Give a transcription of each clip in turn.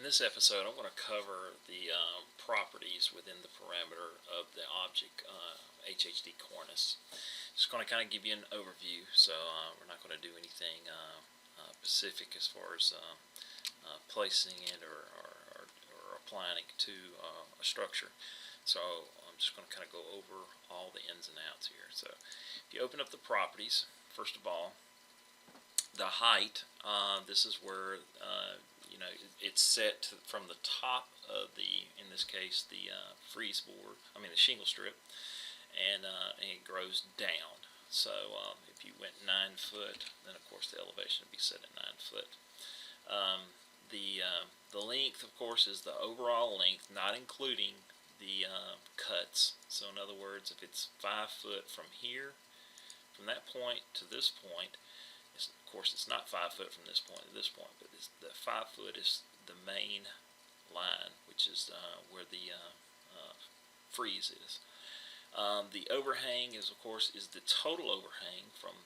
In this episode, I'm going to cover the properties within the parameter of the object HHD-Cornice. Just going to kind of give you an overview, so we're not going to do anything specific as far as placing it or applying it to a structure. So I'm just going to kind of go over all the ins and outs here. So if you open up the properties, first of all, the height, this is where it's set from the top of the, in this case, the the shingle strip, and it grows down. So if you went 9 foot, then of course the elevation would be set at 9 foot. The length, of course, is the overall length, not including the cuts. So in other words, if it's 5 foot from here, from that point to this point, of course it's not 5 foot from this point to this point, but the 5 foot is the main line, which is where the frieze is. The overhang is, of course, is the total overhang from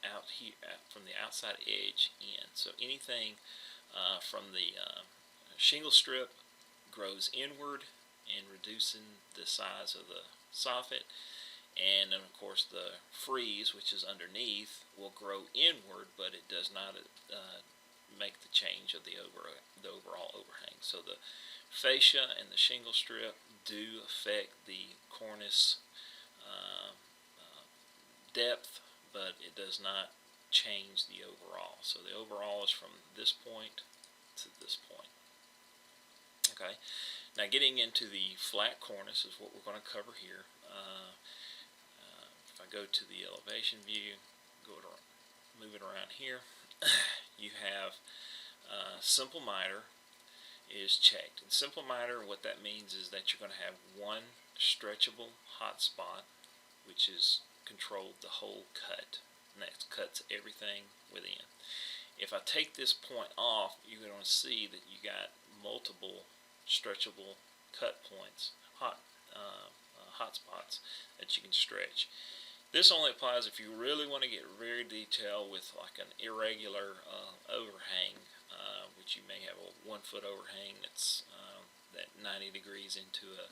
out here, from the outside edge in. So anything from the shingle strip grows inward and reducing the size of the soffit, and then of course the frieze, which is underneath, will grow inward, but it does not make the change of the overall overhang. So the fascia and the shingle strip do affect the cornice depth, but it does not change the overall. So the overall is from this point to this point. Okay, now getting into the flat cornice is what we're going to cover here. If I go to the elevation view, move it around here, you have simple miter is checked. In simple miter, what that means is that you're going to have one stretchable hot spot, which is controlled the whole cut, and that cuts everything within. If I take this point off, you're going to see that you got multiple stretchable cut points, hot spots that you can stretch. This only applies if you really want to get very detailed with like an irregular overhang, which you may have a 1 foot overhang that's that 90 degrees into a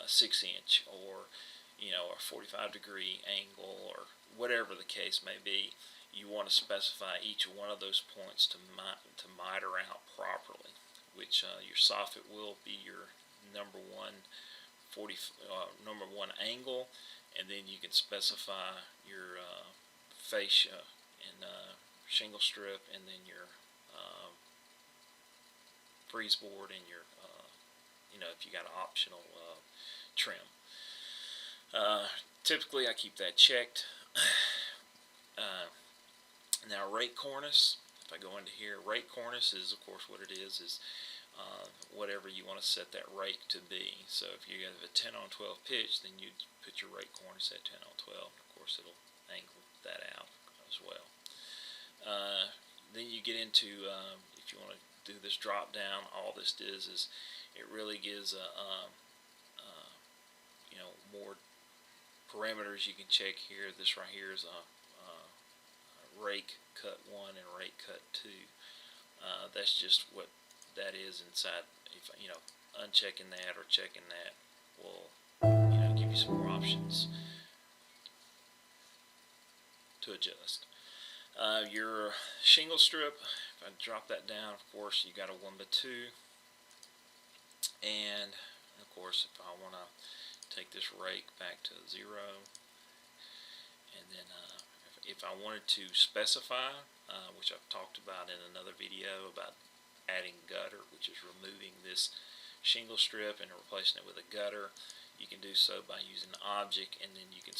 6-inch, or a 45-degree angle, or whatever the case may be. You want to specify each one of those points to miter out properly, which your soffit will be your number one angle, and then you can specify your fascia and shingle strip, and then your frieze board, and your if you got an optional trim. Typically I keep that checked. Now rake cornice, if I go into here, rake cornice is, of course, what it is whatever you want to set that rake to be. So if you have a 10-on-12 pitch, then you put your rake cornice at 10-on-12. Of course, it'll angle that out as well. Then you get into, if you want to do this drop down, all this is it really gives more parameters you can check here. This right here is a rake cut 1 and rake cut 2. That's just what that is inside. If unchecking that or checking that will give you some more options to adjust. Your shingle strip, if I drop that down, of course you got a 1x2, and of course if I want to take this rake back to 0, and then if I wanted to specify, which I've talked about in another video about adding gutter, which is removing this shingle strip and replacing it with a gutter, you can do so by using the object, and then you can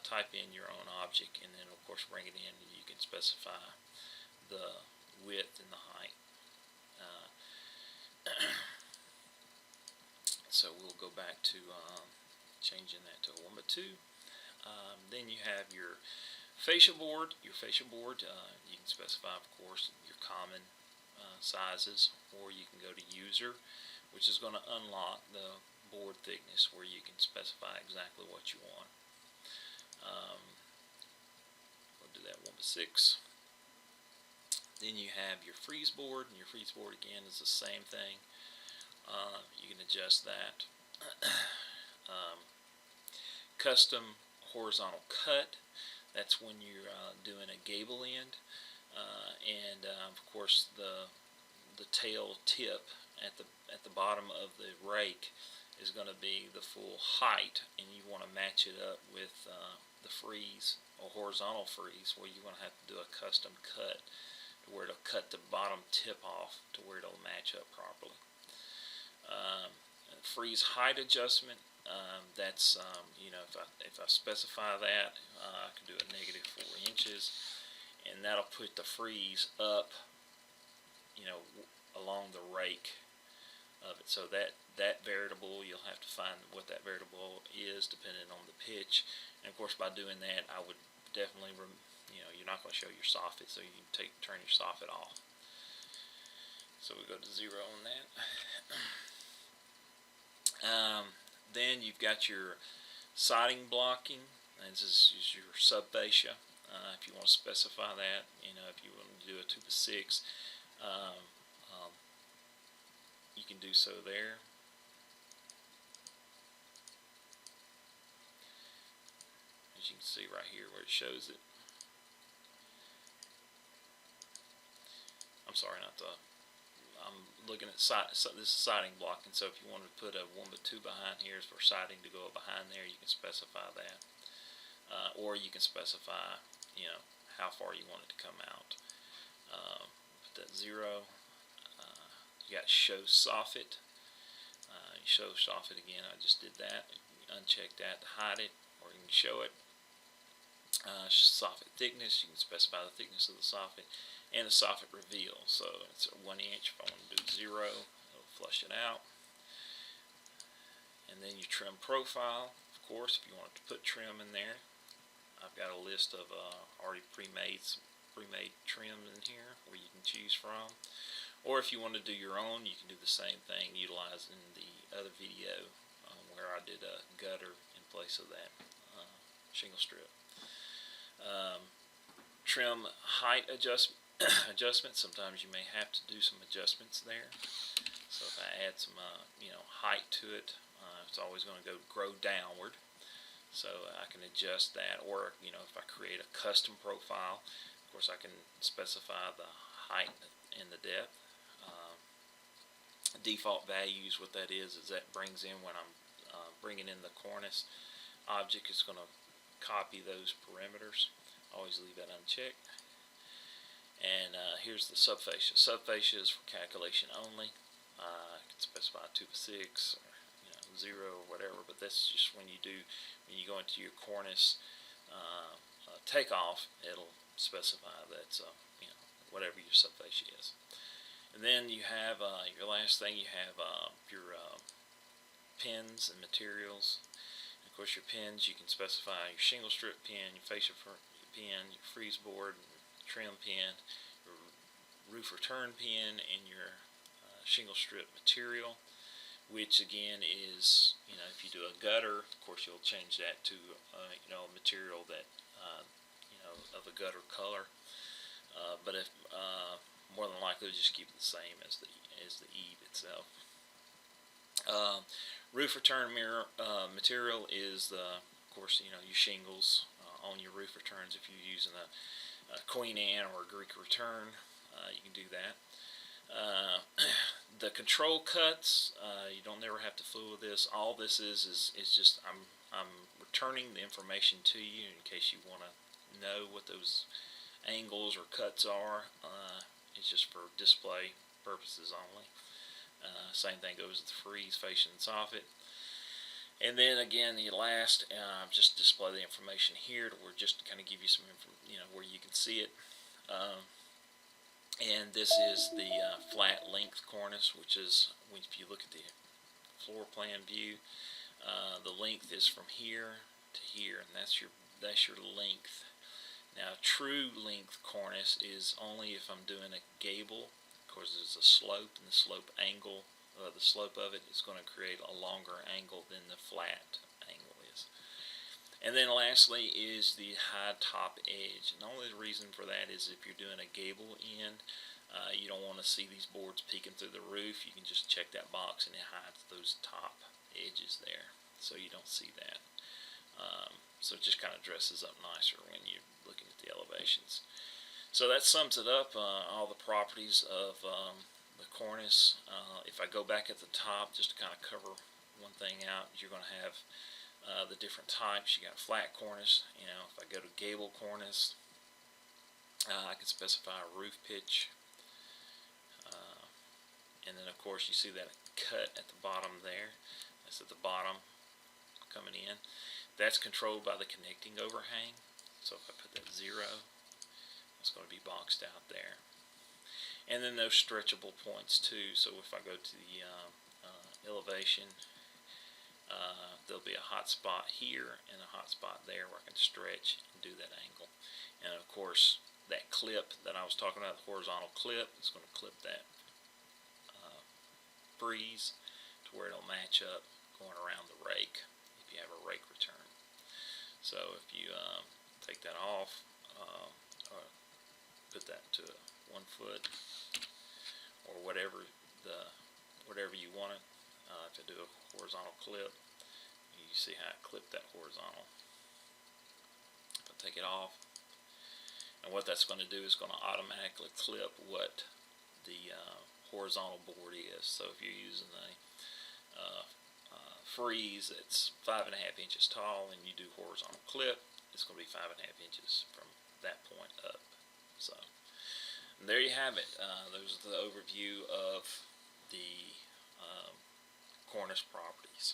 type in your own object, and then of course bring it in, and you can specify the width and the height. So we'll go back to changing that to a 1x2. Then you have your fascia board. Your fascia board, you can specify, of course, your common sizes, or you can go to user, which is going to unlock the board thickness, where you can specify exactly what you want. We'll do that 1x6. Then you have your freeze board, and your freeze board again is the same thing. You can adjust that. Custom horizontal cut, that's when you're doing a gable end, and of course the tail tip at the bottom of the rake is going to be the full height, and you want to match it up with the freeze or horizontal freeze, where you're going to have to do a custom cut to where it'll cut the bottom tip off to where it'll match up properly. Freeze height adjustment, that's if I specify that, I can do a -4 inches, and that'll put the freeze up, along the rake of it. So that variable, you'll have to find what that variable is depending on the pitch. And of course, by doing that, I would definitely, you're not going to show your soffit, so you can turn your soffit off. So we go to 0 on that. Then you've got your siding blocking, and this is your subfascia. If you want to specify that, if you want to do a 2x6, you can do so there. As you can see right here where it shows it. I'm sorry, I'm looking at this is siding blocking, so if you want to put a 1x2 behind here for siding to go behind there, you can specify that. Or you can specify, how far you want it to come out. Put that 0. You got show soffit. You show soffit again. I just did that. Uncheck that to hide it, or you can show it. Soffit thickness. You can specify the thickness of the soffit, and the soffit reveal. So it's a 1 inch. If I want to do 0, it'll flush it out. And then your trim profile. Of course, if you want to put trim in there, I've got a list of already pre-made trims in here where you can choose from. Or if you want to do your own, you can do the same thing utilizing the other video where I did a gutter in place of that shingle strip. Trim height adjustment. Sometimes you may have to do some adjustments there. So if I add some height to it, it's always going to grow downward. So I can adjust that, or if I create a custom profile, of course I can specify the height and the depth. Default values, what that is that brings in when I'm bringing in the cornice object, it's going to copy those parameters. Always leave that unchecked. And here's the subfascia. Subfascia is for calculation only. I can specify 2x6 or 0 or whatever, but that's just when you go into your cornice takeoff, it'll specify that's whatever your subfascia is. And then you have your last thing. You have your pins and materials. And of course, your pins, you can specify your shingle strip pin, your fascia pin, your freeze board, trim pin, your roof return pin, and your shingle strip material, which again is, if you do a gutter, of course you'll change that to a material that of a gutter color. But if more than likely just keep it the same as the eave itself. Roof return material is of course your shingles on your roof returns. If you're using a Queen Anne or a Greek return, you can do that. The control cuts, you don't never have to fool with this. All this is just I'm returning the information to you in case you want to know what those angles or cuts are. It's just for display purposes only. Same thing goes with the freeze, fascia, and soffit. And then again, the last, just display the information here, or just to kind of give you some, where you can see it. And this is the flat length cornice, which is, if you look at the floor plan view, the length is from here to here, and that's your length. Now, true length cornice is only if I'm doing a gable. Of course, there's a slope, and the slope angle, the slope of it is going to create a longer angle than the flat angle is. And then lastly is the high top edge. And the only reason for that is if you're doing a gable end, you don't want to see these boards peeking through the roof. You can just check that box and it hides those top edges there, so you don't see that. So it just kind of dresses up nicer when you're looking at the elevations. So that sums it up, all the properties of the cornice. If I go back at the top, just to kind of cover one thing out, you're going to have the different types. You got flat cornice. If I go to gable cornice, I can specify a roof pitch. And then of course you see that cut at the bottom there. That's at the bottom coming in. That's controlled by the connecting overhang. So if I put that 0, it's going to be boxed out there. And then those stretchable points too. So if I go to the elevation, there'll be a hot spot here and a hot spot there where I can stretch and do that angle. And of course that clip that I was talking about, the horizontal clip, is going to clip that breeze to where it'll match up going around the rake if you have a rake return. So if you take that off, or put that to 1 foot or whatever you want it. If I do a horizontal clip, you see how it clipped that horizontal. If I take it off, and what that's going to do is going to automatically clip what the horizontal board is. So if you're using a frieze that's 5.5 inches tall and you do horizontal clip, it's going to be 5.5 inches from that point up. So and there you have it. Those are the overview of the cornice properties.